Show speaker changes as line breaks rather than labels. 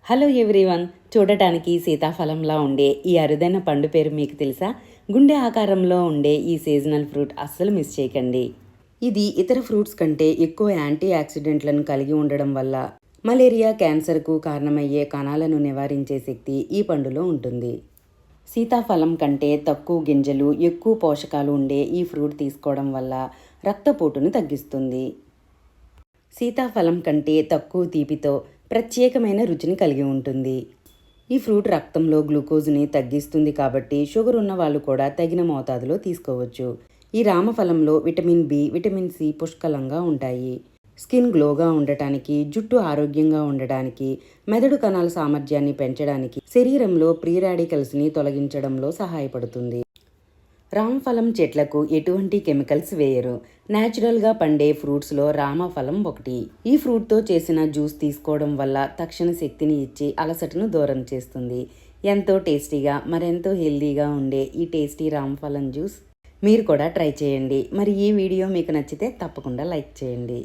Hello everyone, చూడటానికి సీతాఫలంలా ఉండే ఈ అరుదైన పండు పేరు మీకు తెలుసా? గుండె ఆకారంలో ఉండే ఈ సీజనల్ ఫ్రూట్ అస్సలు మిస్ చేయకండి. ఇది ఇతర ఫ్రూట్స్ కంటే ఎక్కువ యాంటీ ఆక్సిడెంట్లను కలిగి ఉండడం వల్ల మలేరియా, క్యాన్సర్కు కారణమయ్యే కణాలను నివారించే శక్తి ఈ పండులో ఉంటుంది. సీతాఫలం కంటే తక్కువ గింజలు, ఎక్కువ పోషకాలు ఉండే ఈ ఫ్రూట్ తీసుకోవడం వల్ల రక్తపోటును తగ్గిస్తుంది. సీతాఫలం కంటే తక్కువ తీపితో ప్రత్యేకమైన రుచిని కలిగి ఉంటుంది. ఈ ఫ్రూట్ రక్తంలో గ్లూకోజ్ని తగ్గిస్తుంది కాబట్టి షుగర్ ఉన్న వాళ్ళు కూడా తగిన మోతాదులో తీసుకోవచ్చు. ఈ రామఫలంలో విటమిన్ బి, విటమిన్ సి పుష్కలంగా ఉంటాయి. స్కిన్ గ్లోగా ఉండటానికి, జుట్టు ఆరోగ్యంగా ఉండడానికి, మెదడు కణాల సామర్థ్యాన్ని పెంచడానికి, శరీరంలో ఫ్రీ రాడికల్స్ని తొలగించడంలో సహాయపడుతుంది. రామఫలం చెట్లకు ఎటువంటి కెమికల్స్ వేయరు. న్యాచురల్గా పండే ఫ్రూట్స్లో రామఫలం ఒకటి. ఈ ఫ్రూట్తో చేసిన జ్యూస్ తీసుకోవడం వల్ల తక్షణ శక్తిని ఇచ్చి అలసటను దూరం చేస్తుంది. ఎంతో టేస్టీగా, మరెంతో హెల్దీగా ఉండే ఈ టేస్టీ రామఫలం జ్యూస్ మీరు కూడా ట్రై చేయండి. మరి ఈ వీడియో మీకు నచ్చితే తప్పకుండా లైక్ చేయండి.